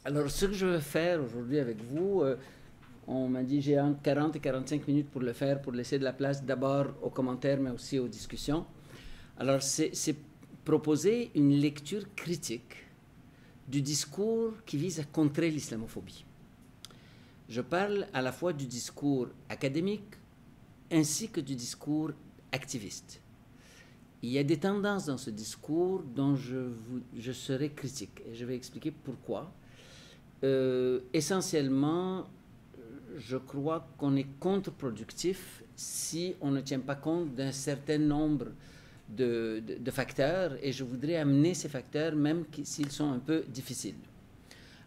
Alors, ce que je veux faire aujourd'hui avec vous, on m'a dit j'ai entre 40 et 45 minutes pour le faire, pour laisser de la place d'abord aux commentaires, mais aussi aux discussions. Alors, c'est proposer une lecture critique du discours qui vise à contrer l'islamophobie. Je parle à la fois du discours académique ainsi que du discours activiste. Il y a des tendances dans ce discours dont je serai critique et je vais expliquer pourquoi. Essentiellement, je crois qu'on est contre-productif si on ne tient pas compte d'un certain nombre de facteurs et je voudrais amener ces facteurs même s'ils sont un peu difficiles.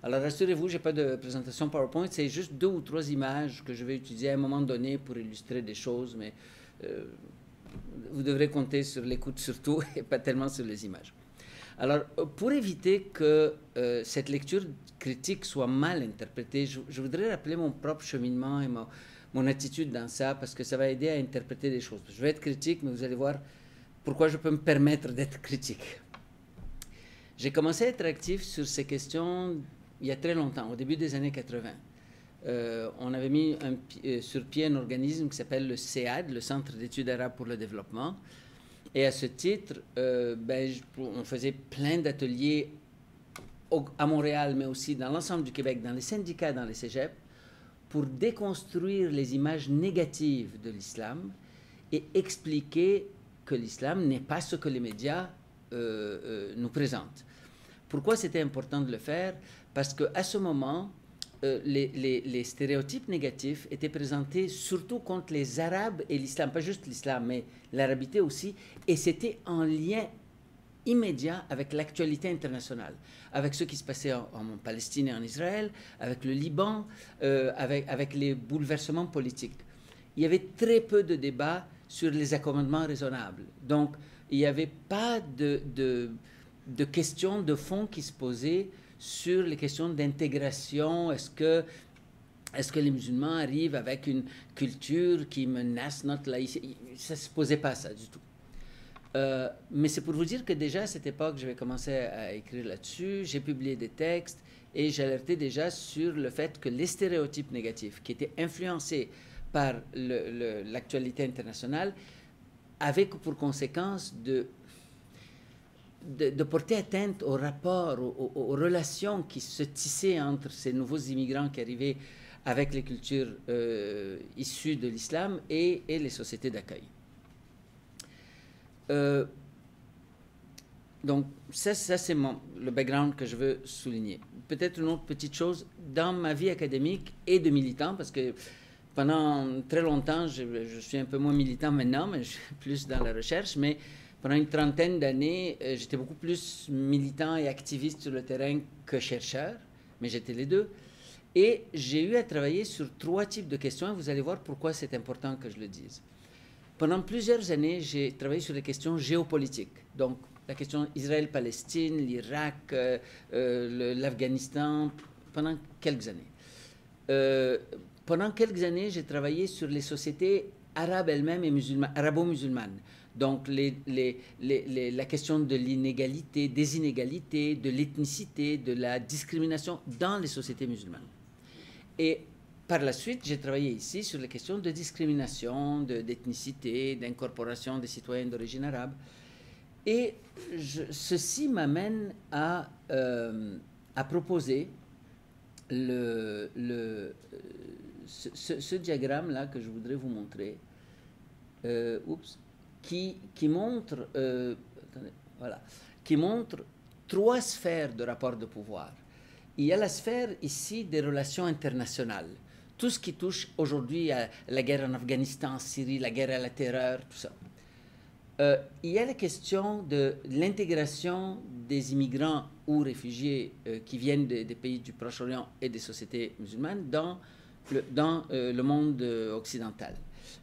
Alors rassurez-vous, je n'ai pas de présentation PowerPoint, c'est juste 2 ou 3 images que je vais utiliser à un moment donné pour illustrer des choses, mais vous devrez compter sur l'écoute surtout et pas tellement sur les images. Alors, pour éviter que cette lecture critique soit mal interprétée, je voudrais rappeler mon propre cheminement et mon attitude dans ça, parce que ça va aider à interpréter des choses. Je vais être critique, mais vous allez voir pourquoi je peux me permettre d'être critique. J'ai commencé à être actif sur ces questions il y a très longtemps, au début des années 80. On avait mis sur pied un organisme qui s'appelle le CEAD, le Centre d'études arabes pour le développement. Et à ce titre, on faisait plein d'ateliers à Montréal, mais aussi dans l'ensemble du Québec, dans les syndicats, dans les cégeps, pour déconstruire les images négatives de l'islam et expliquer que l'islam n'est pas ce que les médias nous présentent. Pourquoi c'était important de le faire? Parce qu'à ce moment, les stéréotypes négatifs étaient présentés surtout contre les Arabes et l'islam, pas juste l'islam, mais l'arabité aussi, et c'était en lien immédiat avec l'actualité internationale, avec ce qui se passait en Palestine et en Israël, avec le Liban, avec les bouleversements politiques. Il y avait très peu de débats sur les accommodements raisonnables. Donc, il n'y avait pas de questions de fond qui se posaient sur les questions d'intégration. Est-ce que les musulmans arrivent avec une culture qui menace notre laïcité? Ça ne se posait pas ça du tout. Mais c'est pour vous dire que déjà à cette époque, j'avais commencé à écrire là-dessus, j'ai publié des textes et j'alertais déjà sur le fait que les stéréotypes négatifs qui étaient influencés par l'actualité internationale avaient pour conséquence de porter atteinte aux rapports, aux relations qui se tissaient entre ces nouveaux immigrants qui arrivaient avec les cultures issues de l'islam et les sociétés d'accueil. Donc, ça c'est le background que je veux souligner. Peut-être une autre petite chose, dans ma vie académique et de militant, parce que pendant très longtemps, je suis un peu moins militant maintenant, mais je suis plus dans la recherche, mais pendant une trentaine d'années, j'étais beaucoup plus militant et activiste sur le terrain que chercheur, mais j'étais les deux. Et j'ai eu à travailler sur 3 types de questions, et vous allez voir pourquoi c'est important que je le dise. Pendant plusieurs années, j'ai travaillé sur les questions géopolitiques, donc la question Israël-Palestine, l'Irak, l'Afghanistan, pendant quelques années. Pendant quelques années, j'ai travaillé sur les sociétés arabes elles-mêmes et arabo-musulmanes. Donc, la question de l'inégalité, des inégalités, de l'ethnicité, de la discrimination dans les sociétés musulmanes. Et par la suite, j'ai travaillé ici sur les questions de discrimination, d'ethnicité, d'incorporation des citoyens d'origine arabe. Et ceci m'amène à proposer ce diagramme-là que je voudrais vous montrer. Qui montre, qui montre 3 sphères de rapport de pouvoir. Il y a la sphère ici des relations internationales, tout ce qui touche aujourd'hui à la guerre en Afghanistan, en Syrie, la guerre à la terreur, tout ça. Il y a la question de l'intégration des immigrants ou réfugiés qui viennent des pays du Proche-Orient et des sociétés musulmanes dans le monde occidental.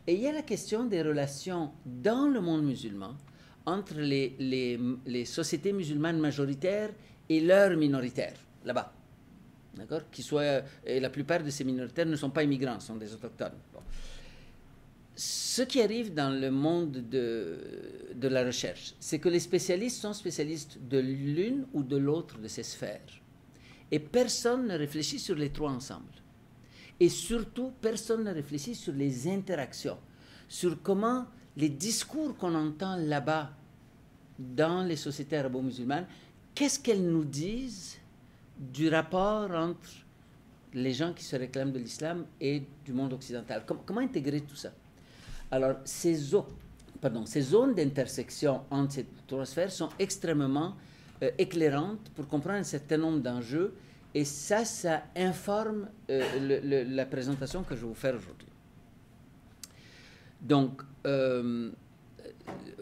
Et il y a la question des relations dans le monde musulman entre les sociétés musulmanes majoritaires et leurs minoritaires, là-bas. D'accord? Et la plupart de ces minoritaires ne sont pas immigrants, sont des autochtones. Bon. Ce qui arrive dans le monde de la recherche, c'est que les spécialistes sont spécialistes de l'une ou de l'autre de ces sphères. Et personne ne réfléchit sur les trois ensemble. Et surtout, personne ne réfléchit sur les interactions, sur comment les discours qu'on entend là-bas, dans les sociétés arabo-musulmanes, qu'est-ce qu'elles nous disent du rapport entre les gens qui se réclament de l'islam et du monde occidental. Comment intégrer tout ça? Alors, ces zones d'intersection entre ces trois sphères sont extrêmement éclairantes pour comprendre un certain nombre d'enjeux, et ça informe la présentation que je vais vous faire aujourd'hui. Donc,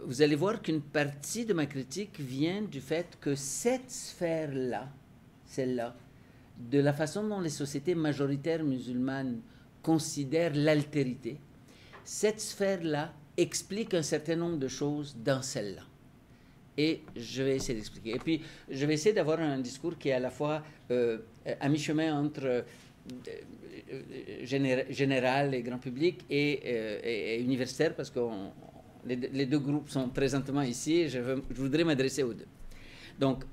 vous allez voir qu'une partie de ma critique vient du fait que cette sphère-là, celle-là, de la façon dont les sociétés majoritaires musulmanes considèrent l'altérité, cette sphère-là explique un certain nombre de choses dans celle-là. Et je vais essayer d'expliquer. Et puis, je vais essayer d'avoir un discours qui est à la fois à mi-chemin entre général et grand public et universitaire, parce que les deux groupes sont présentement ici et je voudrais m'adresser aux deux. Donc,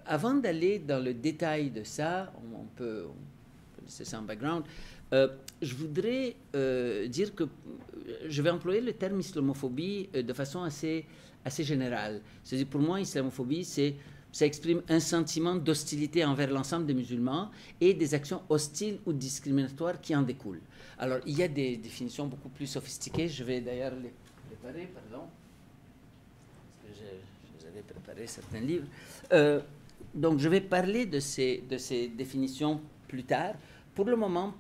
avant d'aller dans le détail de ça, on peut laisser ça en background, je voudrais dire que je vais employer le terme islamophobie de façon assez générale. C'est-à-dire, pour moi, islamophobie, ça exprime un sentiment d'hostilité envers l'ensemble des musulmans et des actions hostiles ou discriminatoires qui en découlent. Alors, il y a des définitions beaucoup plus sophistiquées. Je vais d'ailleurs les préparer, pardon. Parce que je vous avais préparé certains livres. Donc, je vais parler de ces définitions plus tard. Pour le moment,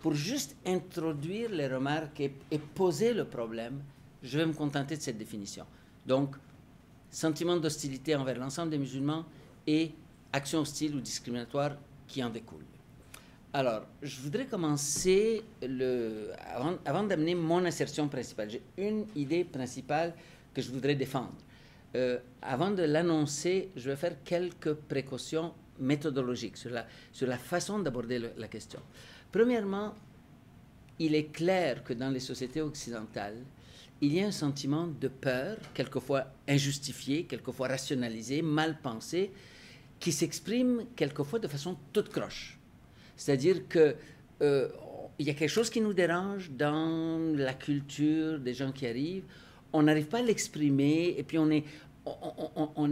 pour juste introduire les remarques et poser le problème, je vais me contenter de cette définition. Donc, sentiment d'hostilité envers l'ensemble des musulmans et actions hostiles ou discriminatoires qui en découlent. Alors, je voudrais commencer, avant d'amener mon assertion principale. J'ai une idée principale que je voudrais défendre. Avant de l'annoncer, je vais faire quelques précautions méthodologiques sur la façon d'aborder la question. Premièrement, il est clair que dans les sociétés occidentales, il y a un sentiment de peur, quelquefois injustifié, quelquefois rationalisé, mal pensé, qui s'exprime quelquefois de façon toute croche. C'est-à-dire qu'il y a quelque chose qui nous dérange dans la culture des gens qui arrivent, on n'arrive pas à l'exprimer, et puis on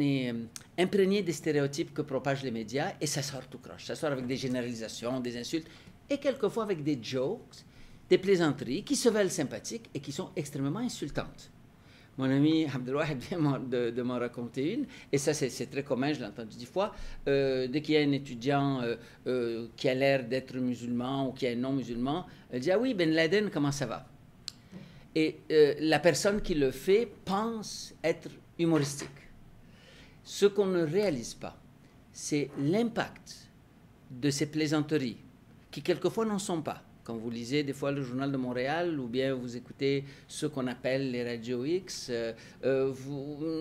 est imprégné des stéréotypes que propagent les médias, et ça sort tout croche. Ça sort avec des généralisations, des insultes, et quelquefois avec des jokes, des plaisanteries qui se veulent sympathiques et qui sont extrêmement insultantes. Mon ami Abdelwahid vient de m'en raconter une, et ça c'est très commun, je l'ai entendu 10 fois. Dès qu'il y a un étudiant qui a l'air d'être musulman ou qui est non-musulman, il dit « Ah oui, Ben Laden, comment ça va ?» Et la personne qui le fait pense être humoristique. Ce qu'on ne réalise pas, c'est l'impact de ces plaisanteries, qui quelquefois n'en sont pas. Quand vous lisez des fois le Journal de Montréal ou bien vous écoutez ce qu'on appelle les radios X,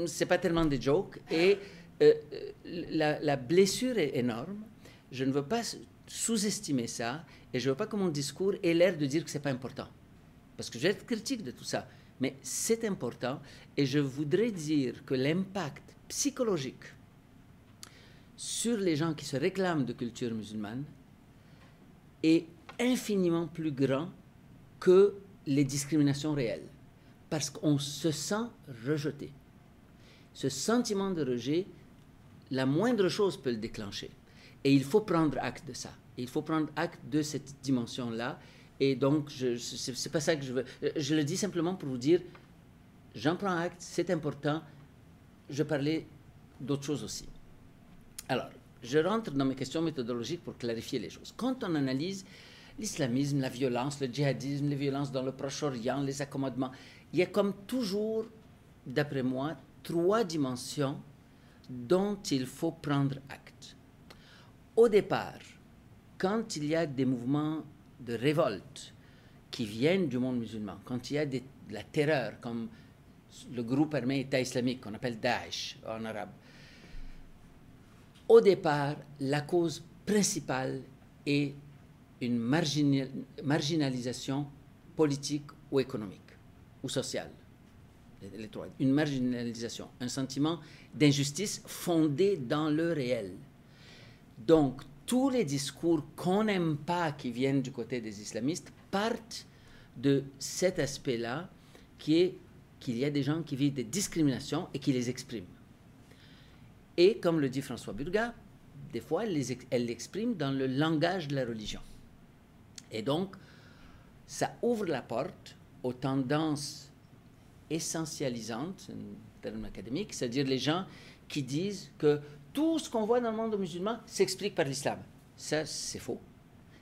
c'est pas tellement des jokes, et la blessure est énorme. Je ne veux pas sous-estimer ça, et je ne veux pas que mon discours ait l'air de dire que c'est pas important, parce que je vais être critique de tout ça, mais c'est important, et je voudrais dire que l'impact psychologique sur les gens qui se réclament de culture musulmane est infiniment plus grand que les discriminations réelles, parce qu'on se sent rejeté. Ce sentiment de rejet, la moindre chose peut le déclencher, et il faut prendre acte de ça. Et il faut prendre acte de cette dimension-là, et donc c'est pas ça que je veux. Je le dis simplement pour vous dire, j'en prends acte, c'est important. Je parlais d'autres choses aussi. Alors, je rentre dans mes questions méthodologiques pour clarifier les choses. Quand on analyse l'islamisme, la violence, le djihadisme, les violences dans le Proche-Orient, les accommodements, il y a comme toujours, d'après moi, 3 dimensions dont il faut prendre acte. Au départ, quand il y a des mouvements de révolte qui viennent du monde musulman, quand il y a de la terreur, comme le groupe armé État islamique qu'on appelle Daesh en arabe, au départ, la cause principale est une marginalisation politique ou économique ou sociale. Les 3. Une marginalisation, un sentiment d'injustice fondé dans le réel. Donc, tous les discours qu'on n'aime pas qui viennent du côté des islamistes partent de cet aspect-là qui est qu'il y a des gens qui vivent des discriminations et qui les expriment. Et comme le dit François Burgat, des fois, elle l'exprime dans le langage de la religion. Et donc, ça ouvre la porte aux tendances essentialisantes, c'est un terme académique, c'est-à-dire les gens qui disent que tout ce qu'on voit dans le monde musulman s'explique par l'islam. Ça, c'est faux.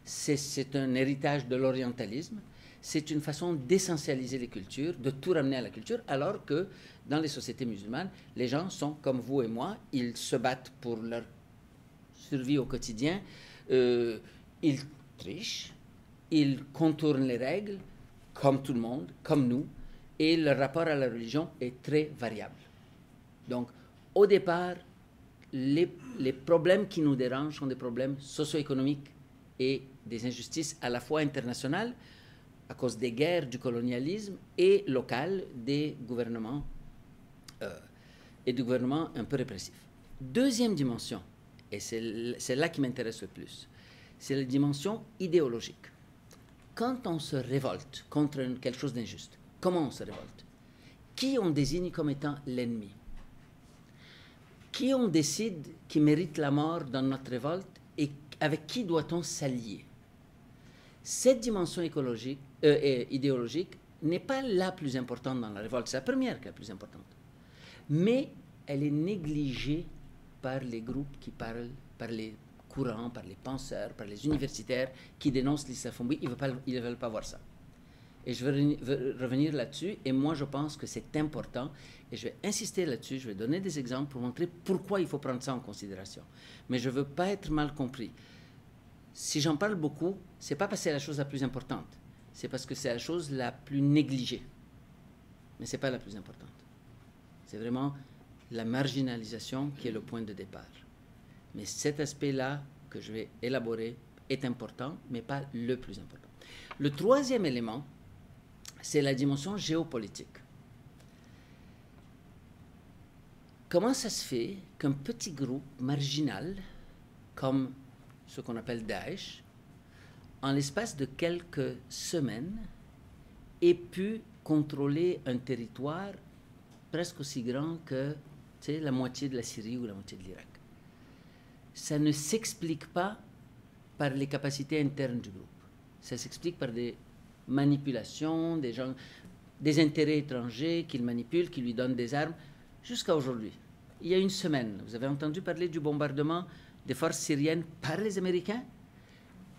C'est un héritage de l'orientalisme. C'est une façon d'essentialiser les cultures, de tout ramener à la culture, alors que dans les sociétés musulmanes, les gens sont comme vous et moi, ils se battent pour leur survie au quotidien, ils trichent, ils contournent les règles, comme tout le monde, comme nous, et leur rapport à la religion est très variable. Donc, au départ, les problèmes qui nous dérangent sont des problèmes socio-économiques et des injustices à la fois internationales, à cause des guerres, du colonialisme, et locales des gouvernements un peu répressifs. Deuxième dimension, et c'est là qui m'intéresse le plus, c'est la dimension idéologique. Quand on se révolte contre quelque chose d'injuste, comment on se révolte? Qui on désigne comme étant l'ennemi? Qui on décide qui mérite la mort dans notre révolte et avec qui doit-on s'allier? Cette dimension idéologique n'est pas la plus importante dans la révolte, c'est la première qui est la plus importante. Mais elle est négligée par les groupes qui parlent, par les courants, par les penseurs, par les universitaires qui dénoncent l'islamophobie. Ils ne veulent pas voir ça. Et je veux revenir là-dessus, et moi je pense que c'est important, et je vais insister là-dessus, je vais donner des exemples pour montrer pourquoi il faut prendre ça en considération. Mais je ne veux pas être mal compris. Si j'en parle beaucoup, ce n'est pas parce que c'est la chose la plus importante, c'est parce que c'est la chose la plus négligée. Mais ce n'est pas la plus importante. C'est vraiment la marginalisation qui est le point de départ. Mais cet aspect-là que je vais élaborer est important, mais pas le plus important. Le troisième élément, c'est la dimension géopolitique. Comment ça se fait qu'un petit groupe marginal, comme ce qu'on appelle Daesh, en l'espace de quelques semaines, ait pu contrôler un territoire presque aussi grand que la moitié de la Syrie ou la moitié de l'Irak? Ça ne s'explique pas par les capacités internes du groupe. Ça s'explique par des manipulations, des intérêts étrangers qu'il manipule, qui lui donnent des armes, jusqu'à aujourd'hui. Il y a une semaine, vous avez entendu parler du bombardement des forces syriennes par les Américains?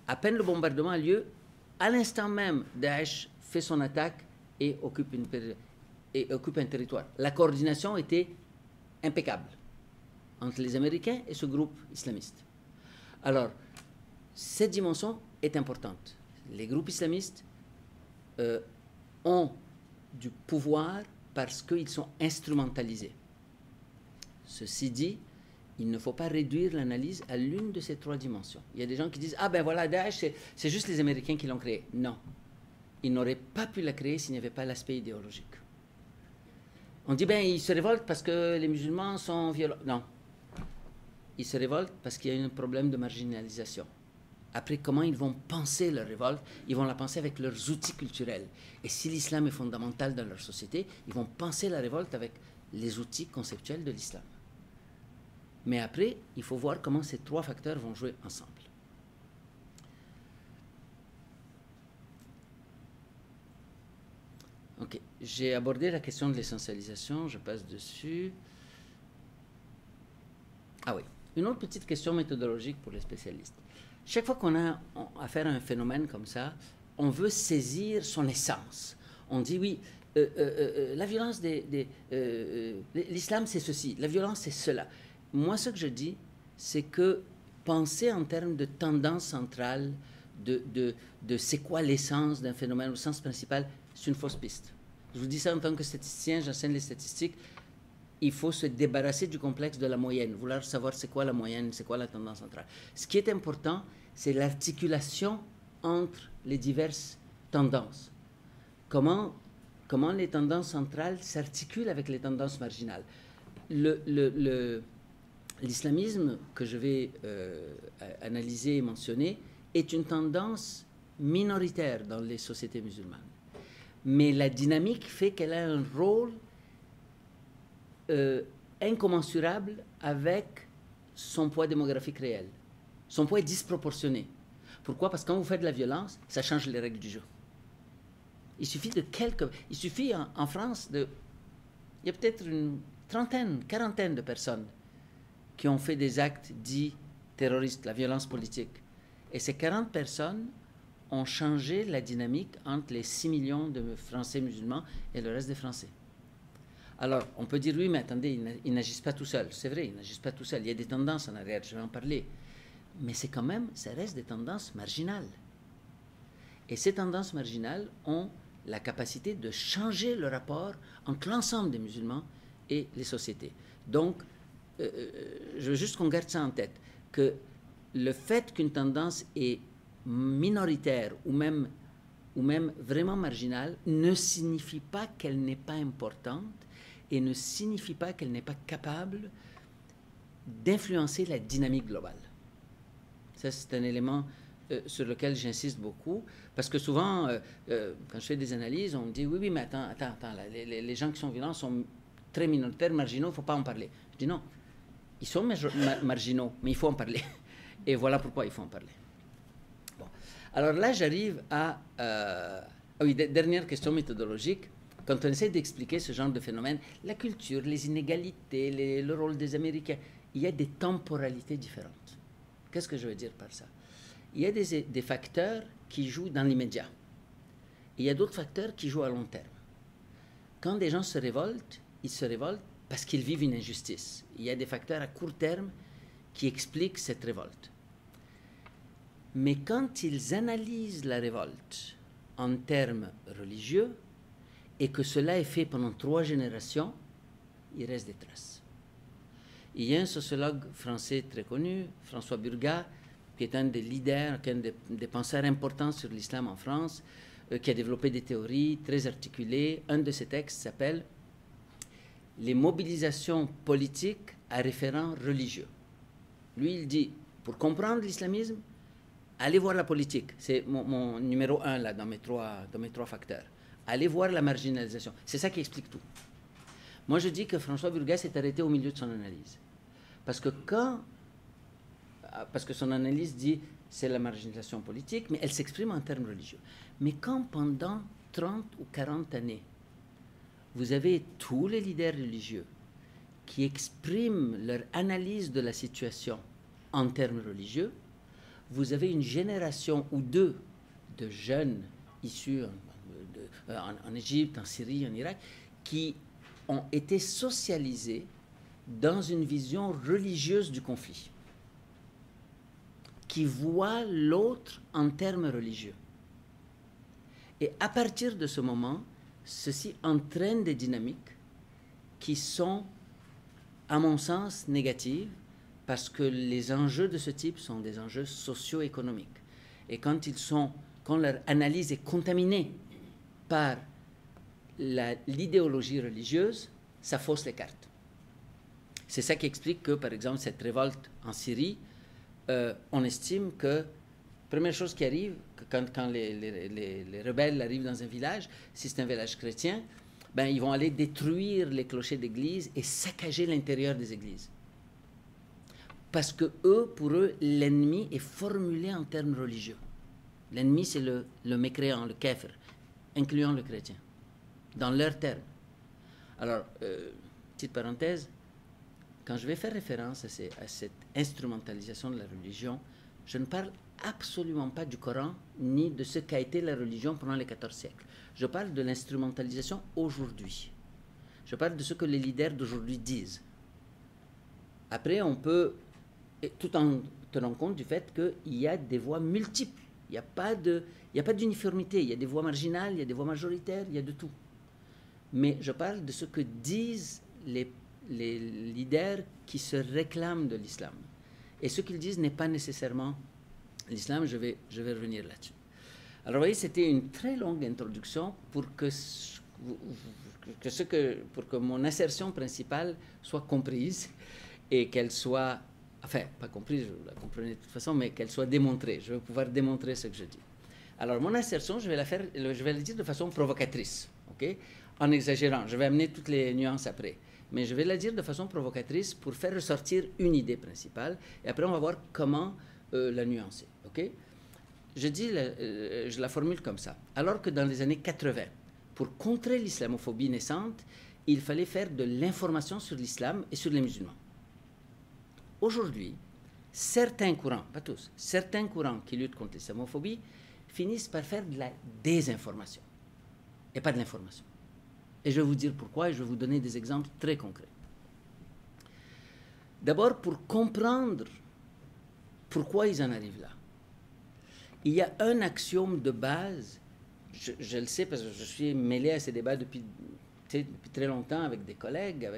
À peine le bombardement a lieu, à l'instant même, Daesh fait son attaque et occupe un territoire. La coordination était impeccable entre les Américains et ce groupe islamiste. Alors, cette dimension est importante. Les groupes islamistes ont du pouvoir parce qu'ils sont instrumentalisés. Ceci dit, il ne faut pas réduire l'analyse à l'une de ces trois dimensions. Il y a des gens qui disent « Ah ben voilà, Daesh, c'est juste les Américains qui l'ont créé. » Non. Ils n'auraient pas pu la créer s'il n'y avait pas l'aspect idéologique. On dit « Ben, ils se révoltent parce que les musulmans sont violents. » Non. Ils se révoltent parce qu'il y a un problème de marginalisation. Après, comment ils vont penser leur révolte? Ils vont la penser avec leurs outils culturels. Et si l'islam est fondamental dans leur société, ils vont penser la révolte avec les outils conceptuels de l'islam. Mais après, il faut voir comment ces trois facteurs vont jouer ensemble. Ok, j'ai abordé la question de l'essentialisation, je passe dessus. Ah oui, une autre petite question méthodologique pour les spécialistes. Chaque fois qu'on a affaire à un phénomène comme ça, on veut saisir son essence. On dit oui, la violence l'islam c'est ceci, la violence c'est cela. Moi, ce que je dis, c'est que penser en termes de tendance centrale, de c'est quoi l'essence d'un phénomène au sens principal, c'est une fausse piste. Je vous dis ça en tant que statisticien, j'enseigne les statistiques. Il faut se débarrasser du complexe de la moyenne, vouloir savoir c'est quoi la moyenne, c'est quoi la tendance centrale. Ce qui est important, c'est l'articulation entre les diverses tendances. Comment les tendances centrales s'articulent avec les tendances marginales. l'islamisme que je vais analyser et mentionner est une tendance minoritaire dans les sociétés musulmanes. Mais la dynamique fait qu'elle a un rôle incommensurable avec son poids démographique réel. Son poids est disproportionné. Pourquoi? Parce que quand vous faites de la violence, ça change les règles du jeu. Il suffit de quelques... Il suffit en France de... Il y a peut-être une trentaine, quarantaine de personnes qui ont fait des actes dits terroristes, la violence politique. Et ces 40 personnes ont changé la dynamique entre les 6 millions de Français musulmans et le reste des Français. Alors, on peut dire, oui, mais attendez, ils n'agissent pas tout seuls. C'est vrai, ils n'agissent pas tout seuls. Il y a des tendances en arrière, je vais en parler. Mais c'est quand même, ça reste des tendances marginales. Et ces tendances marginales ont la capacité de changer le rapport entre l'ensemble des musulmans et les sociétés. Donc, je veux juste qu'on garde ça en tête, que le fait qu'une tendance est minoritaire ou même vraiment marginale ne signifie pas qu'elle n'est pas importante et ne signifie pas qu'elle n'est pas capable d'influencer la dynamique globale. Ça, c'est un élément sur lequel j'insiste beaucoup, parce que souvent, quand je fais des analyses, on me dit, oui, mais attends, là, les gens qui sont violents sont très minoritaires, marginaux, il ne faut pas en parler. Je dis non, ils sont marginaux, mais il faut en parler. Et voilà pourquoi il faut en parler. Bon. Alors là, j'arrive à... oui, dernière question méthodologique. Quand on essaie d'expliquer ce genre de phénomène, la culture, les inégalités, le rôle des Américains, il y a des temporalités différentes. Qu'est-ce que je veux dire par ça? Il y a des facteurs qui jouent dans l'immédiat. Il y a d'autres facteurs qui jouent à long terme. Quand des gens se révoltent, ils se révoltent parce qu'ils vivent une injustice. Il y a des facteurs à court terme qui expliquent cette révolte. Mais quand ils analysent la révolte en termes religieux, et que cela est fait pendant 3 générations, il reste des traces. Il y a un sociologue français très connu, François Burgat, qui est un des leaders, un des penseurs importants sur l'islam en France, qui a développé des théories très articulées. Un de ses textes s'appelle « Les mobilisations politiques à référent religieux ». Lui, il dit, pour comprendre l'islamisme, allez voir la politique. C'est mon numéro 1 là, dans mes trois facteurs. Allez voir la marginalisation. C'est ça qui explique tout. Moi, je dis que François Burgat s'est arrêté au milieu de son analyse. Parce que son analyse dit c'est la marginalisation politique, mais elle s'exprime en termes religieux. Mais quand pendant 30 ou 40 années, vous avez tous les leaders religieux qui expriment leur analyse de la situation en termes religieux, vous avez une génération ou deux de jeunes issus en Égypte, en Syrie, en Irak, qui ont été socialisés dans une vision religieuse du conflit, qui voient l'autre en termes religieux. Et à partir de ce moment, ceci entraîne des dynamiques qui sont, à mon sens, négatives, parce que les enjeux de ce type sont des enjeux socio-économiques. Et quand leur analyse est contaminée par l'idéologie religieuse, ça fausse les cartes. C'est ça qui explique que, par exemple, cette révolte en Syrie, on estime que, première chose qui arrive, quand les rebelles arrivent dans un village, si c'est un village chrétien, ben, ils vont aller détruire les clochers d'église et saccager l'intérieur des églises. Parce que pour eux, l'ennemi est formulé en termes religieux. L'ennemi, c'est le mécréant, le kéfir, incluant le chrétien, dans leurs termes. Alors, petite parenthèse, quand je vais faire référence à cette instrumentalisation de la religion, je ne parle absolument pas du Coran, ni de ce qu'a été la religion pendant les 14 siècles. Je parle de l'instrumentalisation aujourd'hui. Je parle de ce que les leaders d'aujourd'hui disent. Après, on peut, tout en tenant compte du fait qu'il y a des voix multiples. Il n'y a pas d'uniformité. Il y a des voix marginales, il y a des voix majoritaires, il y a de tout. Mais je parle de ce que disent les leaders qui se réclament de l'islam. Et ce qu'ils disent n'est pas nécessairement l'islam. Je vais revenir là-dessus. Alors, vous voyez, c'était une très longue introduction pour que mon assertion principale soit comprise et qu'elle soit, enfin, pas comprise, vous la comprenez de toute façon, mais qu'elle soit démontrée. Je veux pouvoir démontrer ce que je dis. Alors, mon assertion, je vais la dire de façon provocatrice, ok? En exagérant. Je vais amener toutes les nuances après. Mais je vais la dire de façon provocatrice pour faire ressortir une idée principale. Et après, on va voir comment la nuancer, ok? Je la formule comme ça. Alors que dans les années 80, pour contrer l'islamophobie naissante, il fallait faire de l'information sur l'islam et sur les musulmans. Aujourd'hui, certains courants, pas tous, certains courants qui luttent contre l'islamophobie finissent par faire de la désinformation et pas de l'information. Et je vais vous dire pourquoi et je vais vous donner des exemples très concrets. D'abord, pour comprendre pourquoi ils en arrivent là, il y a un axiome de base, je le sais parce que je suis mêlé à ces débats depuis très longtemps avec des collègues,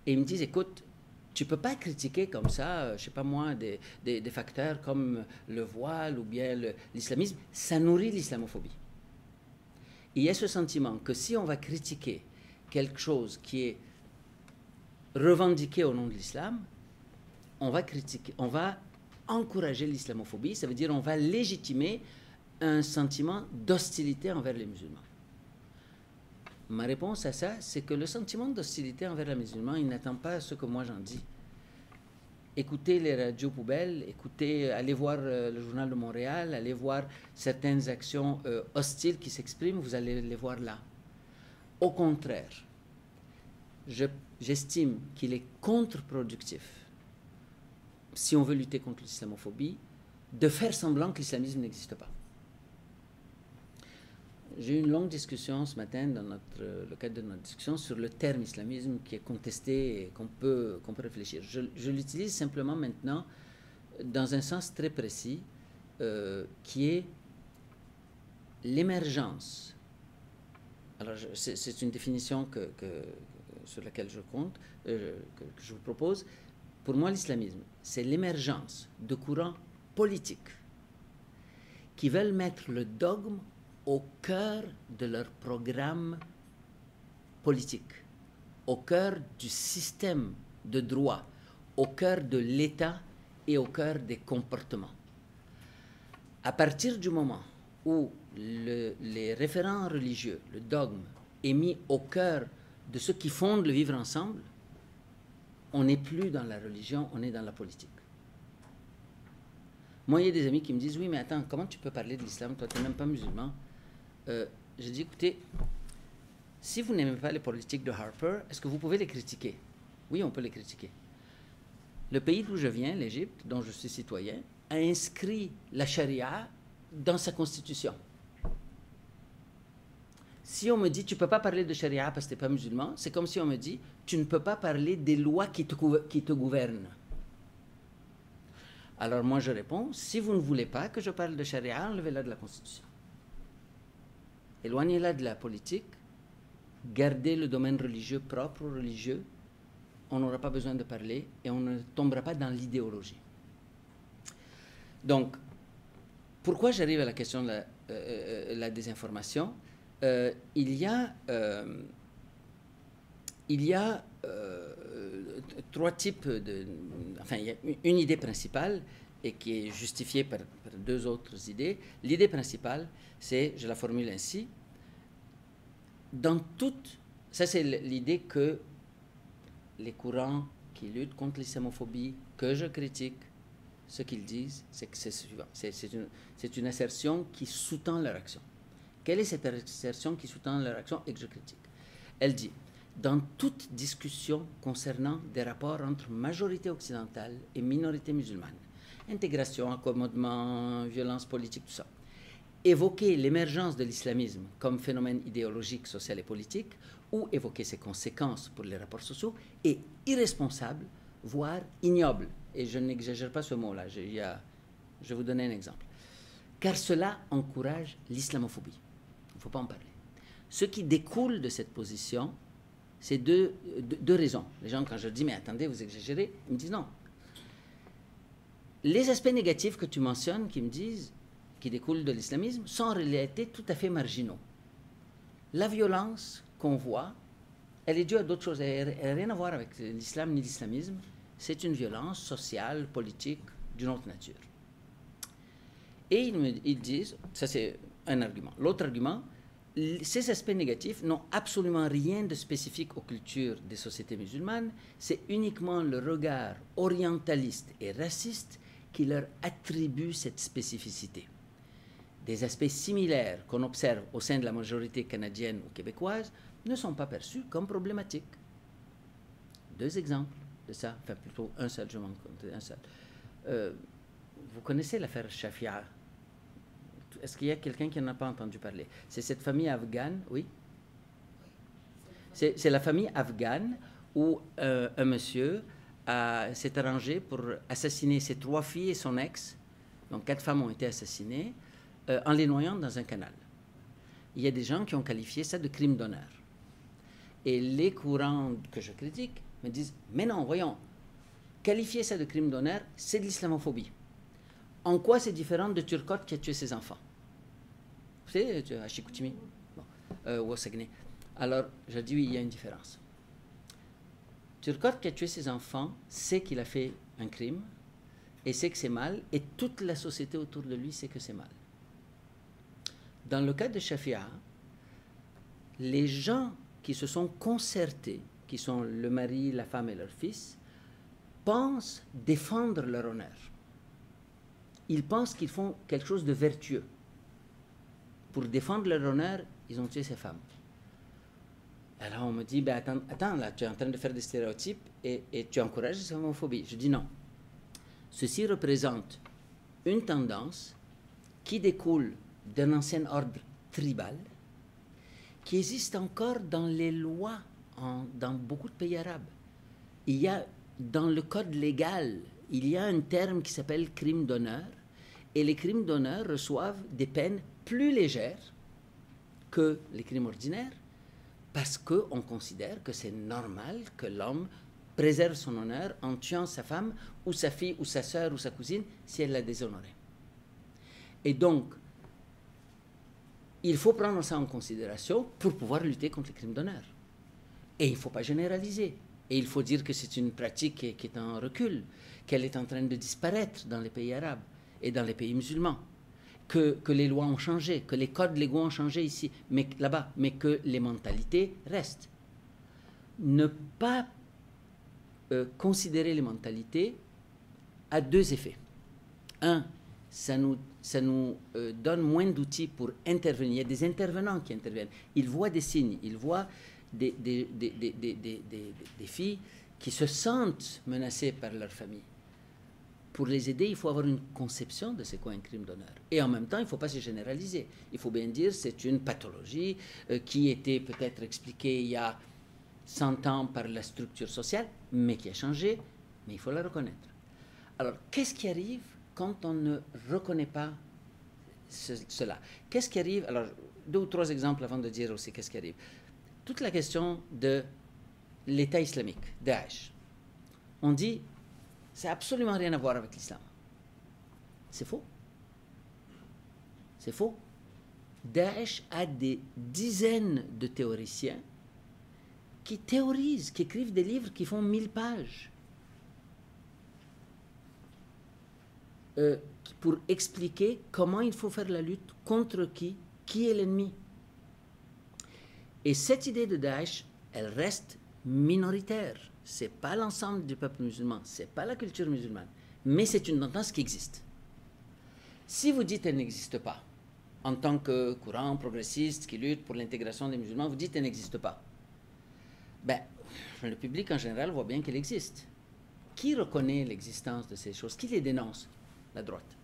et ils me disent, écoute, tu ne peux pas critiquer comme ça, je ne sais pas moi, des facteurs comme le voile ou bien l'islamisme, ça nourrit l'islamophobie. Il y a ce sentiment que si on va critiquer quelque chose qui est revendiqué au nom de l'islam, on va encourager l'islamophobie, ça veut dire on va légitimer un sentiment d'hostilité envers les musulmans. Ma réponse à ça, c'est que le sentiment d'hostilité envers les musulmans, il n'attend pas ce que moi j'en dis. Écoutez les radios poubelles, allez voir le Journal de Montréal, allez voir certaines actions hostiles qui s'expriment, vous allez les voir là. Au contraire, j'estime qu'il est contre-productif, si on veut lutter contre l'islamophobie, de faire semblant que l'islamisme n'existe pas. J'ai eu une longue discussion ce matin dans le cadre de notre discussion sur le terme islamisme qui est contesté et qu'on peut réfléchir. Je l'utilise simplement maintenant dans un sens très précis qui est l'émergence. Alors c'est une définition sur laquelle je compte, que je vous propose. Pour moi, l'islamisme, c'est l'émergence de courants politiques qui veulent mettre le dogme au cœur de leur programme politique, au cœur du système de droit, au cœur de l'État et au cœur des comportements. À partir du moment où les référents religieux, le dogme, est mis au cœur de ce qui fonde le vivre ensemble, on n'est plus dans la religion, on est dans la politique. Moi, il y a des amis qui me disent, oui, mais attends, comment tu peux parler de l'islam, toi, tu n'es même pas musulman? Je dis, écoutez, si vous n'aimez pas les politiques de Harper, est-ce que vous pouvez les critiquer? Oui, on peut les critiquer. Le pays d'où je viens, l'Égypte, dont je suis citoyen, a inscrit la charia dans sa constitution. Si on me dit, tu ne peux pas parler de charia parce que tu n'es pas musulman, c'est comme si on me dit, tu ne peux pas parler des lois qui te gouvernent. Alors moi je réponds, si vous ne voulez pas que je parle de charia, enlevez-la de la constitution. Éloignez-la de la politique, gardez le domaine religieux propre aux religieux, on n'aura pas besoin de parler et on ne tombera pas dans l'idéologie. Donc, pourquoi j'arrive à la question de la désinformation? Il y a trois types enfin, il y a une idée principale et qui est justifiée par deux autres idées. L'idée principale, c'est, je la formule ainsi, ça c'est l'idée que les courants qui luttent contre l'islamophobie, que je critique, ce qu'ils disent, c'est que c'est suivant. C'est une assertion qui sous-tend leur action. Quelle est cette assertion qui sous-tend leur action et que je critique? Elle dit, dans toute discussion concernant des rapports entre majorité occidentale et minorité musulmane, intégration, accommodement, violence politique, tout ça, évoquer l'émergence de l'islamisme comme phénomène idéologique, social et politique, ou évoquer ses conséquences pour les rapports sociaux, est irresponsable, voire ignoble. Et je n'exagère pas ce mot-là, je vais vous donner un exemple. Car cela encourage l'islamophobie. Il ne faut pas en parler. Ce qui découle de cette position, c'est deux raisons. Les gens, quand je dis, mais attendez, vous exagérez, ils me disent non. Les aspects négatifs que tu mentionnes, qui découlent de l'islamisme, sont en réalité tout à fait marginaux. La violence qu'on voit, elle est due à d'autres choses. Elle n'a rien à voir avec l'islam ni l'islamisme. c'est une violence sociale, politique, d'une autre nature. Et ils disent, ça c'est un argument. L'autre argument, ces aspects négatifs n'ont absolument rien de spécifique aux cultures des sociétés musulmanes, c'est uniquement le regard orientaliste et raciste qui leur attribue cette spécificité. Des aspects similaires qu'on observe au sein de la majorité canadienne ou québécoise ne sont pas perçus comme problématiques. Deux exemples de ça, enfin plutôt un seul, je m'en compte, un seul. Vous connaissez l'affaire Shafia? Est-ce qu'il y a quelqu'un qui n'en a pas entendu parler? C'est cette famille afghane, oui? C'est la famille afghane où un monsieur s'est arrangé pour assassiner ses 3 filles et son ex. Donc 4 femmes ont été assassinées en les noyant dans un canal. Il y a des gens qui ont qualifié ça de crime d'honneur. Et les courants que je critique me disent, mais non, voyons, qualifier ça de crime d'honneur, c'est de l'islamophobie. En quoi c'est différent de Turcotte qui a tué ses enfants? Vous savez, à Chicoutimi, bon, ou au Saguenay. Alors, je dis oui, il y a une différence. Turcotte qui a tué ses enfants sait qu'il a fait un crime et sait que c'est mal, et toute la société autour de lui sait que c'est mal. Dans le cas de Shafia, les gens qui se sont concertés, qui sont le mari, la femme et leur fils, pensent défendre leur honneur. Ils pensent qu'ils font quelque chose de vertueux. Pour défendre leur honneur, ils ont tué ces femmes. Alors on me dit, ben attends, là, tu es en train de faire des stéréotypes et tu encourages l'islamophobie. Je dis non. Ceci représente une tendance qui découle d'un ancien ordre tribal qui existe encore dans les lois dans beaucoup de pays arabes. Il y a, dans le code légal, il y a un terme qui s'appelle crime d'honneur, et les crimes d'honneur reçoivent des peines plus légères que les crimes ordinaires, parce qu'on considère que c'est normal que l'homme préserve son honneur en tuant sa femme, ou sa fille, ou sa sœur, ou sa cousine, si elle l'a déshonoré. Et donc, il faut prendre ça en considération pour pouvoir lutter contre les crimes d'honneur. Et il ne faut pas généraliser. Et il faut dire que c'est une pratique qui est en recul, qu'elle est en train de disparaître dans les pays arabes et dans les pays musulmans, que les lois ont changé, que les codes légaux ont changé ici, mais là-bas, mais que les mentalités restent. Ne pas considérer les mentalités a 2 effets. Un, ça nous donne moins d'outils pour intervenir. Il y a des intervenants qui interviennent. Ils voient des signes, ils voient des filles qui se sentent menacées par leur famille. Pour les aider, il faut avoir une conception de c'est quoi un crime d'honneur. Et en même temps, il ne faut pas se généraliser. Il faut bien dire que c'est une pathologie qui était peut-être expliquée il y a 100 ans par la structure sociale, mais qui a changé, mais il faut la reconnaître. Alors, qu'est-ce qui arrive quand on ne reconnaît pas cela? Qu'est-ce qui arrive? Alors, 2 ou 3 exemples avant de dire aussi qu'est-ce qui arrive. Toute la question de l'État islamique, Daesh. On dit, ça n'a absolument rien à voir avec l'islam. C'est faux. C'est faux. Daesh a des dizaines de théoriciens qui théorisent, qui écrivent des livres qui font 1000 pages pour expliquer comment il faut faire la lutte, contre qui est l'ennemi. Et cette idée de Daesh, elle reste minoritaire. Ce n'est pas l'ensemble du peuple musulman, ce n'est pas la culture musulmane, mais c'est une tendance qui existe. Si vous dites qu'elle n'existe pas, en tant que courant progressiste qui lutte pour l'intégration des musulmans, vous dites qu'elle n'existe pas. Ben, le public en général voit bien qu'elle existe. Qui reconnaît l'existence de ces choses? Qui les dénonce? La droite.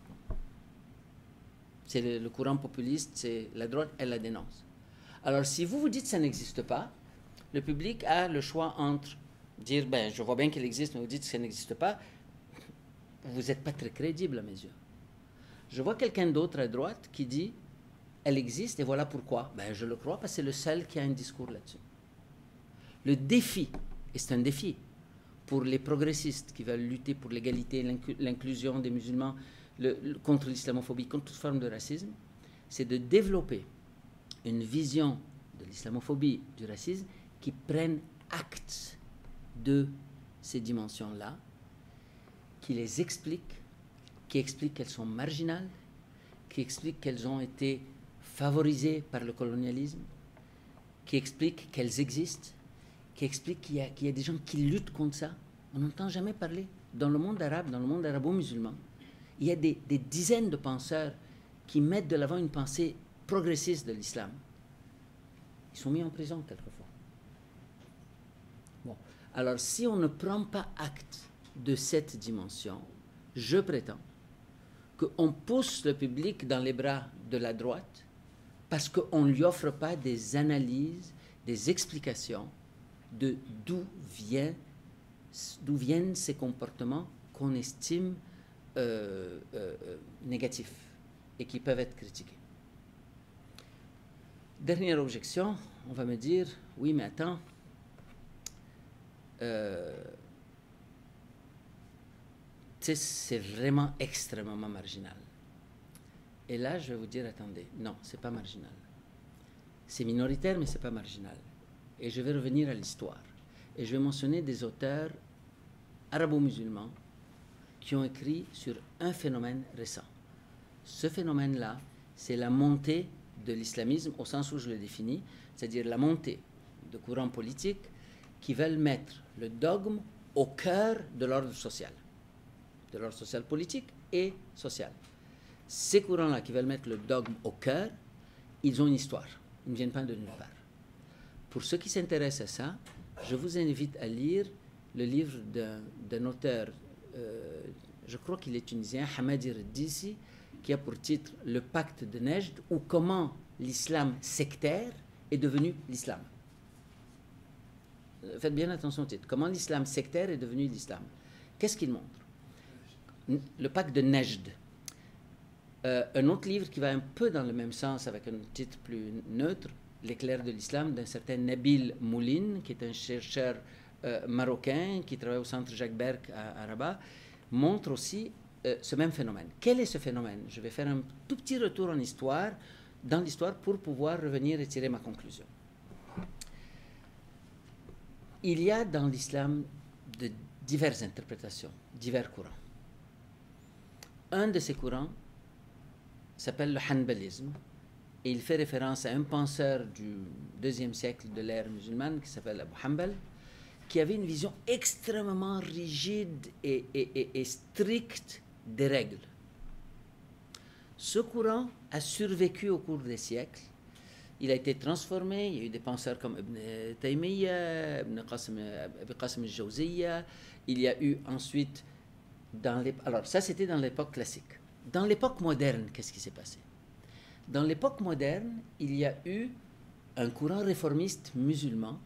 C'est le courant populiste, c'est la droite, elle la dénonce. Alors, si vous vous dites que ça n'existe pas, le public a le choix entre dire, ben, je vois bien qu'elle existe, mais vous dites que ça n'existe pas, vous n'êtes pas très crédible à mes yeux. Je vois quelqu'un d'autre à droite qui dit, elle existe et voilà pourquoi. Ben, je le crois parce que c'est le seul qui a un discours là-dessus. Le défi, et c'est un défi pour les progressistes qui veulent lutter pour l'égalité, l'inclusion des musulmans, contre l'islamophobie, contre toute forme de racisme, c'est de développer une vision de l'islamophobie, du racisme, qui prennent acte de ces dimensions-là qui les explique, qui explique qu'elles sont marginales, qui explique qu'elles ont été favorisées par le colonialisme, qui explique qu'elles existent, qui explique qu'il y a des gens qui luttent contre ça. On n'entend jamais parler. Dans le monde arabe, dans le monde arabo-musulman, il y a des dizaines de penseurs qui mettent de l'avant une pensée progressiste de l'islam. Ils sont mis en prison quelquefois. Bon. Alors, si on ne prend pas acte de cette dimension, je prétends qu'on pousse le public dans les bras de la droite parce qu'on ne lui offre pas des analyses, des explications de d'où viennent ces comportements qu'on estime négatifs et qui peuvent être critiqués. Dernière objection, on va me dire, oui mais attends, c'est vraiment extrêmement marginal. Et là, je vais vous dire, attendez, non, c'est pas marginal. C'est minoritaire, mais c'est pas marginal. Et je vais revenir à l'histoire. Et je vais mentionner des auteurs arabo-musulmans qui ont écrit sur un phénomène récent. Ce phénomène-là, c'est la montée de l'islamisme au sens où je le définis, c'est-à-dire la montée de courants politiques qui veulent mettre le dogme au cœur de l'ordre social politique et social. Ces courants-là qui veulent mettre le dogme au cœur, ils ont une histoire, ils ne viennent pas de nulle part. Pour ceux qui s'intéressent à ça, je vous invite à lire le livre d'un auteur, je crois qu'il est tunisien, Hamadi Reddisi, qui a pour titre « Le pacte de Nejd » ou « Comment l'islam sectaire est devenu l'islam ». Faites bien attention au titre. « Comment l'islam sectaire est devenu l'islam ». Qu'est-ce qu'il montre? Le pacte de Nejd. Un autre livre qui va un peu dans le même sens, avec un titre plus neutre, L'éclair de l'islam, d'un certain Nabil Mouline, qui est un chercheur marocain qui travaille au centre Jacques Berck à Rabat, montre aussi ce même phénomène. Quel est ce phénomène? Je vais faire un tout petit retour en histoire, dans l'histoire, pour pouvoir revenir et tirer ma conclusion. Il y a dans l'islam de diverses interprétations, divers courants. Un de ces courants s'appelle le hanbalisme, et il fait référence à un penseur du deuxième siècle de l'ère musulmane qui s'appelle Abu Hanbal, qui avait une vision extrêmement rigide et stricte des règles. Ce courant a survécu au cours des siècles. Il a été transformé. Il y a eu des penseurs comme Ibn Taymiyyah, Ibn Qasim al-Jawziyya. Il y a eu ensuite, alors ça c'était dans l'époque classique. Dans l'époque moderne, qu'est-ce qui s'est passé? Dans l'époque moderne, il y a eu un courant réformiste musulman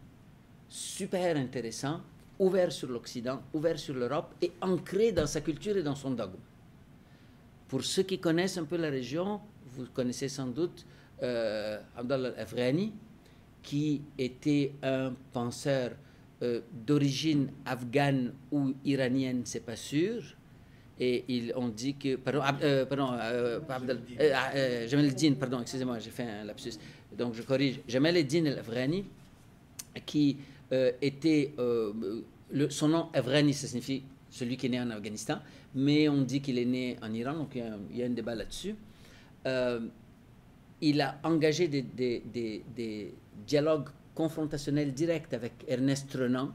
super intéressant, ouvert sur l'Occident, ouvert sur l'Europe et ancré dans sa culture et dans son dogme. Pour ceux qui connaissent un peu la région, vous connaissez sans doute Abdallah al-Afghani, qui était un penseur d'origine afghane ou iranienne, c'est pas sûr. Et on dit que... Jamal el-Din, pardon, excusez-moi, j'ai fait un lapsus. Donc je corrige. Jamal el-Din al-Afghani, qui était... son nom Afghani, ça signifie celui qui est né en Afghanistan, mais on dit qu'il est né en Iran, donc il y a un débat là-dessus. Il a engagé des dialogues confrontationnels directs avec Ernest Renan,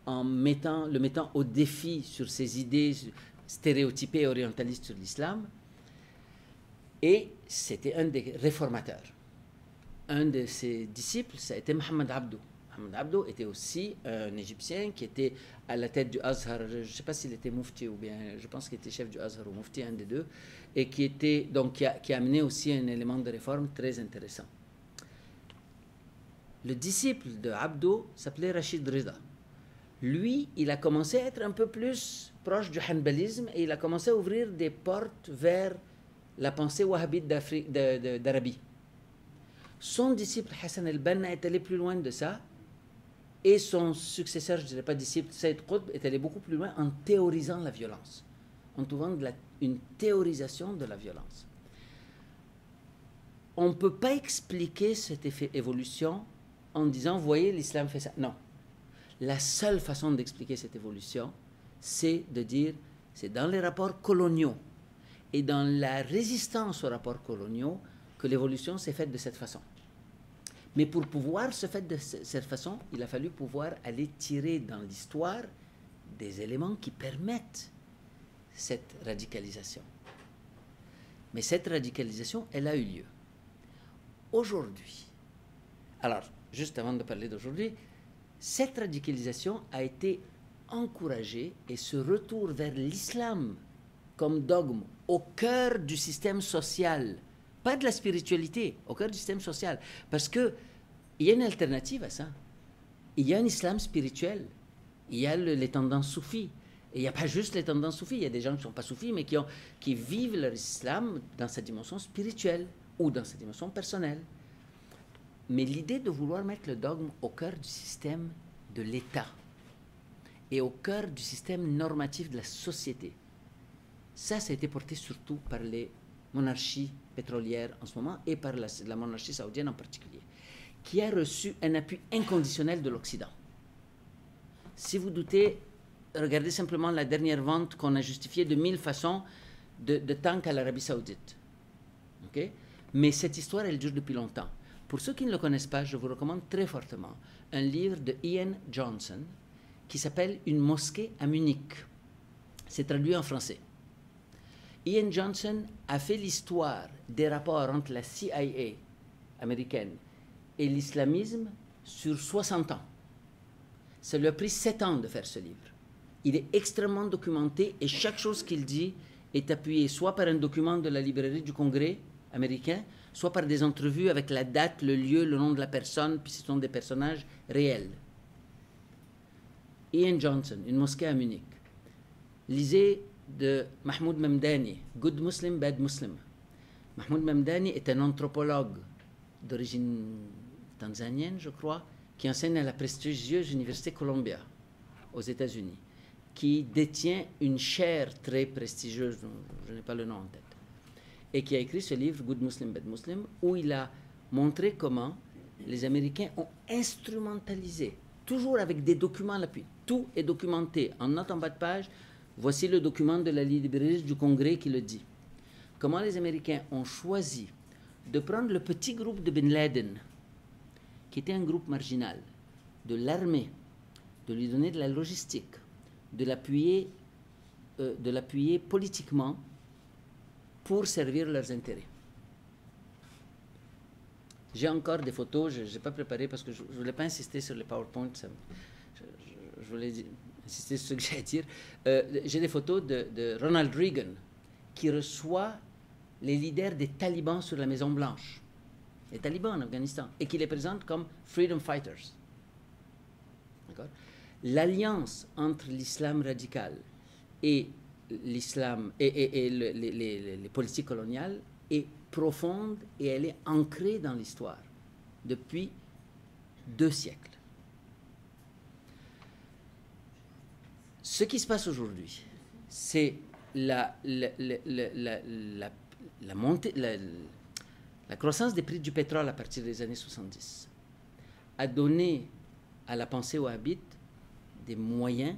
en le mettant au défi sur ses idées stéréotypées et orientalistes sur l'islam. Et c'était un des réformateurs. Un de ses disciples, ça a été Mohamed Abdou. Mohamed Abdou était aussi un Égyptien qui était à la tête du Azhar. Je ne sais pas s'il était moufti ou bien, je pense qu'il était chef du Azhar ou moufti, un des deux, et qui était donc qui a amené aussi un élément de réforme très intéressant. Le disciple de Abdou s'appelait Rachid Rida. Lui, il a commencé à être un peu plus proche du hanbalisme et il a commencé à ouvrir des portes vers la pensée wahhabite d'Arabie. Son disciple Hassan el-Banna est allé plus loin de ça, et son successeur, je ne dirais pas disciple, Saïd Qutb, est allé beaucoup plus loin en théorisant la violence, en trouvant une théorisation de la violence. On ne peut pas expliquer cette évolution en disant, voyez, l'islam fait ça. Non. La seule façon d'expliquer cette évolution, c'est de dire, c'est dans les rapports coloniaux et dans la résistance aux rapports coloniaux que l'évolution s'est faite de cette façon. Mais pour pouvoir se faire de cette façon, il a fallu pouvoir aller tirer dans l'histoire des éléments qui permettent cette radicalisation. Mais cette radicalisation, elle a eu lieu. Aujourd'hui, alors, juste avant de parler d'aujourd'hui, cette radicalisation a été encouragée et ce retour vers l'islam comme dogme au cœur du système social, pas de la spiritualité, au cœur du système social. Parce qu'il y a une alternative à ça. Il y a un islam spirituel, il y a les tendances soufis. Et il n'y a pas juste les tendances soufis, il y a des gens qui ne sont pas soufis, mais qui vivent leur islam dans sa dimension spirituelle ou dans sa dimension personnelle. Mais l'idée de vouloir mettre le dogme au cœur du système de l'État et au cœur du système normatif de la société, ça a été porté surtout par les monarchies pétrolières en ce moment et par la monarchie saoudienne en particulier, qui a reçu un appui inconditionnel de l'Occident. Si vous doutez, regardez simplement la dernière vente qu'on a justifiée de 1000 façons de tanks à l'Arabie saoudite. Okay? Mais cette histoire, elle dure depuis longtemps. Pour ceux qui ne le connaissent pas, je vous recommande très fortement un livre de Ian Johnson qui s'appelle « Une mosquée à Munich ». C'est traduit en français. Ian Johnson a fait l'histoire des rapports entre la CIA américaine et l'islamisme sur 60 ans. Ça lui a pris 7 ans de faire ce livre. Il est extrêmement documenté et chaque chose qu'il dit est appuyée soit par un document de la librairie du Congrès américain, soit par des entrevues avec la date, le lieu, le nom de la personne, puis ce sont des personnages réels. Ian Johnson, Une mosquée à Munich. Lisez de Mahmoud Mamdani, Good Muslim, Bad Muslim. Mahmoud Mamdani est un anthropologue d'origine tanzanienne, je crois, qui enseigne à la prestigieuse Université Columbia aux États-Unis, qui détient une chaire très prestigieuse, dont je n'ai pas le nom en tête, et qui a écrit ce livre, Good Muslim, Bad Muslim, où il a montré comment les Américains ont instrumentalisé, toujours avec des documents à l'appui, tout est documenté, en note en bas de page, voici le document de la librairie du Congrès qui le dit. Comment les Américains ont choisi de prendre le petit groupe de Ben Laden, qui était un groupe marginal, de l'armée, de lui donner de la logistique, de l'appuyer politiquement pour servir leurs intérêts. J'ai encore des photos, je n'ai pas préparé parce que je ne voulais pas insister sur les PowerPoint, je voulais insister sur ce que j'ai à dire. J'ai des photos de Ronald Reagan qui reçoit les leaders des talibans sur la Maison Blanche, les talibans en Afghanistan, et qui les présente comme freedom fighters. L'alliance entre l'islam radical et l'islam et les politiques coloniales est profonde et elle est ancrée dans l'histoire depuis 2 siècles. Ce qui se passe aujourd'hui, c'est la croissance des prix du pétrole à partir des années 70 a donné à la pensée wahhabite des moyens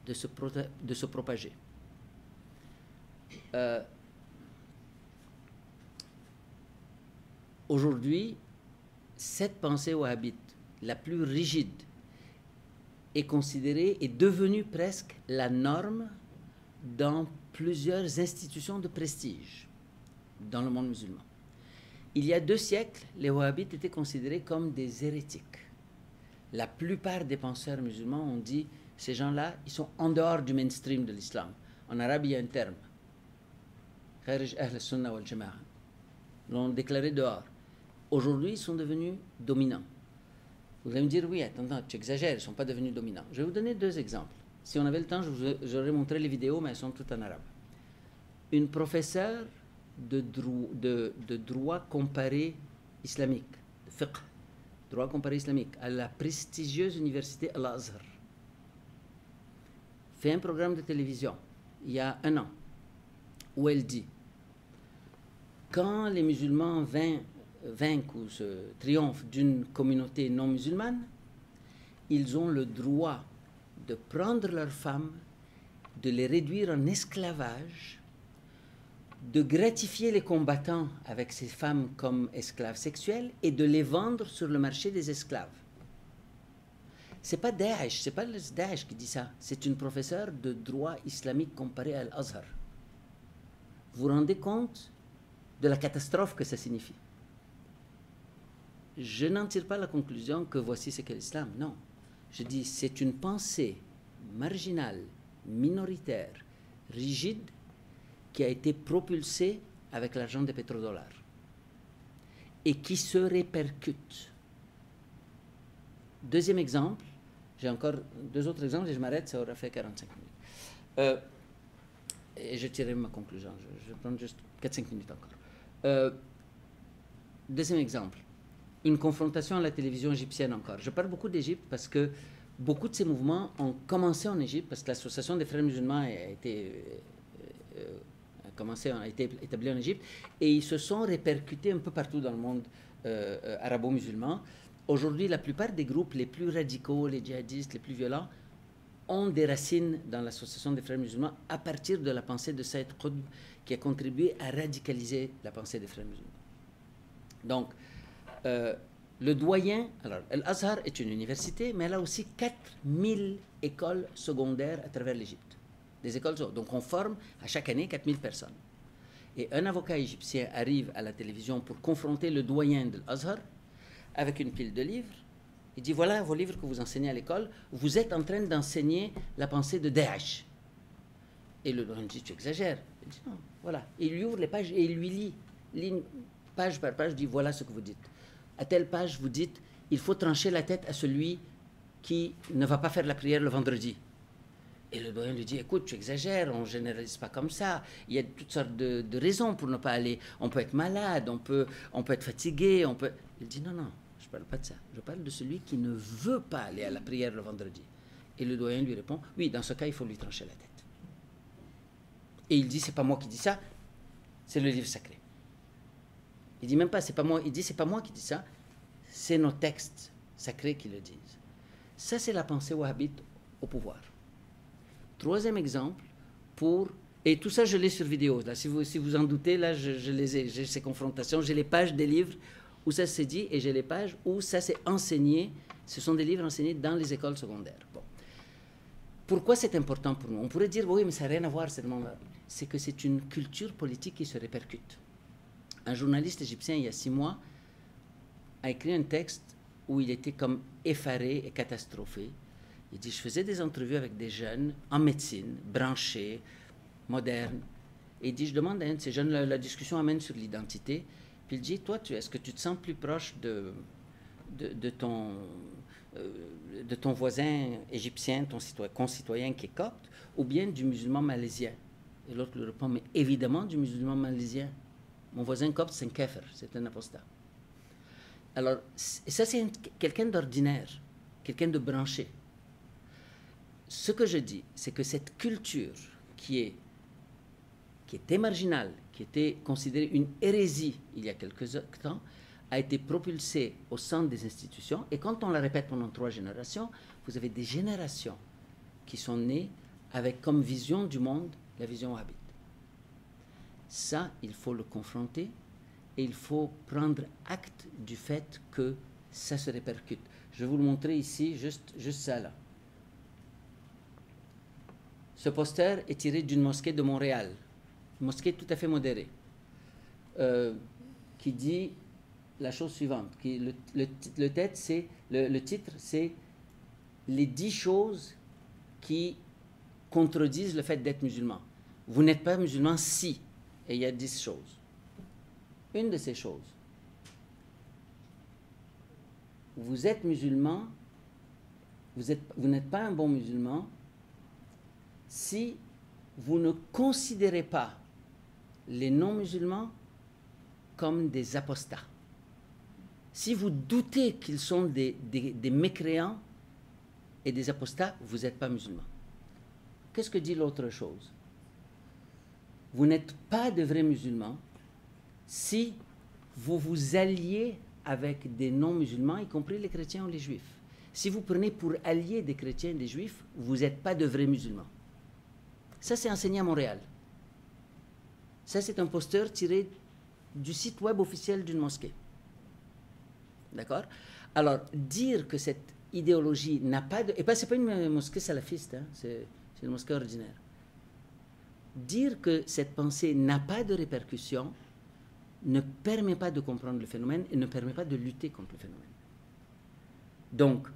de se propager. Aujourd'hui, cette pensée wahhabite, la plus rigide, est considérée, est devenue presque la norme dans plusieurs institutions de prestige dans le monde musulman. Il y a 2 siècles, les wahhabites étaient considérés comme des hérétiques. La plupart des penseurs musulmans ont dit, ces gens-là, ils sont en dehors du mainstream de l'islam. En arabe, il y a un terme. Kharij Ahl al-Sunnah wal-Jama'a. Ils l'ont déclaré dehors. Aujourd'hui, ils sont devenus dominants. Vous allez me dire, oui, attends, tu exagères, ils ne sont pas devenus dominants. Je vais vous donner 2 exemples. Si on avait le temps, j'aurais montré les vidéos, mais elles sont toutes en arabe. Une professeure de droit comparé islamique, de fiqh, droit comparé islamique, à la prestigieuse université Al-Azhar, fait un programme de télévision, il y a 1 an, où elle dit, quand les musulmans vainquent ou se triomphent d'une communauté non musulmane, ils ont le droit de prendre leurs femmes, de les réduire en esclavage, de gratifier les combattants avec ces femmes comme esclaves sexuelles et de les vendre sur le marché des esclaves. C'est pas Daesh, c'est pas le Daesh qui dit ça, c'est une professeure de droit islamique comparé à Al-Azhar. Vous vous rendez compte de la catastrophe que ça signifie? Je n'en tire pas la conclusion que voici ce qu'est l'islam, non. Je dis c'est une pensée marginale, minoritaire, rigide, qui a été propulsée avec l'argent des pétrodollars et qui se répercute. Deuxième exemple, j'ai encore 2 autres exemples et je m'arrête, ça aura fait 45 minutes. Et je tirerai ma conclusion, je vais prendre juste 4-5 minutes encore. Deuxième exemple, une confrontation à la télévision égyptienne encore. Je parle beaucoup d'Égypte parce que beaucoup de ces mouvements ont commencé en Égypte, parce que l'association des frères musulmans a été établie en Égypte, et ils se sont répercutés un peu partout dans le monde arabo-musulman. Aujourd'hui, la plupart des groupes les plus radicaux, les djihadistes, les plus violents, ont des racines dans l'association des frères musulmans à partir de la pensée de Saïd Qutb, qui a contribué à radicaliser la pensée des frères musulmans. Donc, le doyen, alors Al-Azhar est une université, mais elle a aussi 4000 écoles secondaires à travers l'Égypte. Des écoles, donc on forme à chaque année 4000 personnes. Et un avocat égyptien arrive à la télévision pour confronter le doyen de l'Azhar avec une pile de livres. Il dit, voilà vos livres que vous enseignez à l'école, vous êtes en train d'enseigner la pensée de Daesh. Et le doyen dit, tu exagères. Il dit, non, voilà. Il lui ouvre les pages et il lui lit, ligne, page par page, dit, voilà ce que vous dites. À telle page, vous dites, il faut trancher la tête à celui qui ne va pas faire la prière le vendredi. Et le doyen lui dit, écoute, tu exagères, on ne généralise pas comme ça. Il y a toutes sortes de raisons pour ne pas aller. On peut être malade, on peut être fatigué, on peut... Il dit, non, non, je ne parle pas de ça. Je parle de celui qui ne veut pas aller à la prière le vendredi. Et le doyen lui répond, oui, dans ce cas, il faut lui trancher la tête. Et il dit, c'est pas moi qui dis ça, c'est le livre sacré. Il dit même pas, c'est pas moi, il dit, c'est pas moi qui dis ça, c'est nos textes sacrés qui le disent. Ça, c'est la pensée wahhabite au pouvoir. Troisième exemple, et tout ça, je l'ai sur vidéo. Là, si vous en doutez, là, je les ai. J'ai ces confrontations. J'ai les pages des livres où ça s'est dit et j'ai les pages où ça s'est enseigné. Ce sont des livres enseignés dans les écoles secondaires. Bon. Pourquoi c'est important pour nous? On pourrait dire, oui, mais ça n'a rien à voir. C'est que c'est une culture politique qui se répercute. Un journaliste égyptien, il y a 6 mois, a écrit un texte où il était comme effaré et catastrophé. Il dit, je faisais des entrevues avec des jeunes en médecine, branchés, modernes. Et il dit, je demande à un de ces jeunes, la discussion amène sur l'identité. Puis il dit, toi, est-ce que tu te sens plus proche de ton voisin égyptien, ton concitoyen qui est copte, ou bien du musulman malaisien? Et l'autre lui répond, mais évidemment du musulman malaisien. Mon voisin copte, c'est un kafir, c'est un apostat. Alors, ça, c'est quelqu'un d'ordinaire, quelqu'un de branché. Ce que je dis, c'est que cette culture qui était marginale, qui était considérée une hérésie il y a quelques temps, a été propulsée au centre des institutions. Et quand on la répète pendant 3 générations, vous avez des générations qui sont nées avec comme vision du monde la vision wahhabite. Ça, il faut le confronter et il faut prendre acte du fait que ça se répercute. Je vais vous le montrer ici, juste ça là. Ce poster est tiré d'une mosquée de Montréal, une mosquée tout à fait modérée, qui dit la chose suivante. Le titre, c'est les 10 choses qui contredisent le fait d'être musulman. Vous n'êtes pas musulman si, et il y a 10 choses. Une de ces choses, vous êtes musulman, vous n'êtes pas un bon musulman si vous ne considérez pas les non-musulmans comme des apostats. Si vous doutez qu'ils sont des mécréants et des apostats, vous n'êtes pas musulman. Qu'est-ce que dit l'autre chose? Vous n'êtes pas de vrais musulmans si vous vous alliez avec des non-musulmans, y compris les chrétiens ou les juifs. Si vous prenez pour alliés des chrétiens et des juifs, vous n'êtes pas de vrais musulmans. Ça, c'est enseigné à Montréal. Ça, c'est un poster tiré du site web officiel d'une mosquée. D'accord? Alors, dire que cette idéologie n'a pas de... Et pas, c'est pas une mosquée salafiste, hein, c'est une mosquée ordinaire. Dire que cette pensée n'a pas de répercussions ne permet pas de comprendre le phénomène et ne permet pas de lutter contre le phénomène. Donc,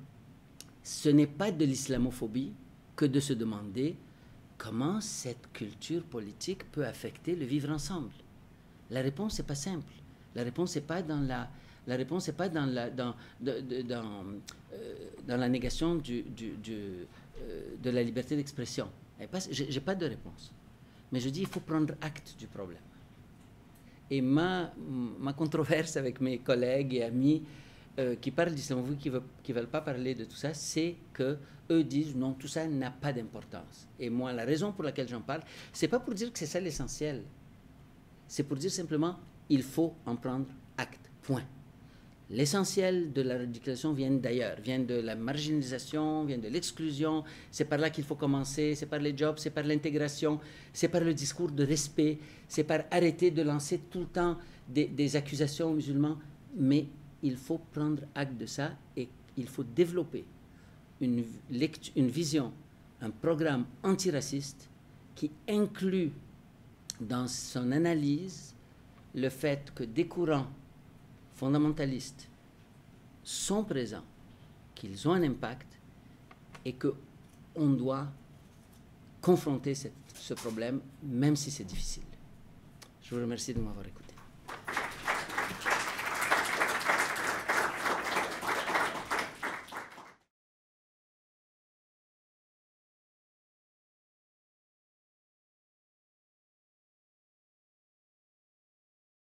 ce n'est pas de l'islamophobie que de se demander comment cette culture politique peut affecter le vivre ensemble. La réponse n'est pas simple. La réponse n'est pas dans la... La réponse n'est pas dans la négation de la liberté d'expression. Je n'ai pas de réponse. Mais je dis il faut prendre acte du problème. Et ma controverse avec mes collègues et amis qui parlent d'islamophobie, qui ne veulent pas parler de tout ça, c'est qu'eux disent non, tout ça n'a pas d'importance. Et moi, la raison pour laquelle j'en parle, ce n'est pas pour dire que c'est ça l'essentiel. C'est pour dire simplement il faut en prendre acte. Point. L'essentiel de la radicalisation vient d'ailleurs, vient de la marginalisation, vient de l'exclusion. C'est par là qu'il faut commencer, c'est par les jobs, c'est par l'intégration, c'est par le discours de respect, c'est par arrêter de lancer tout le temps des accusations aux musulmans. Mais il faut prendre acte de ça et il faut développer une vision, un programme antiraciste qui inclut dans son analyse le fait que des courants fondamentalistes sont présents, qu'ils ont un impact et qu'on doit confronter ce problème, même si c'est difficile. Je vous remercie de m'avoir écouté.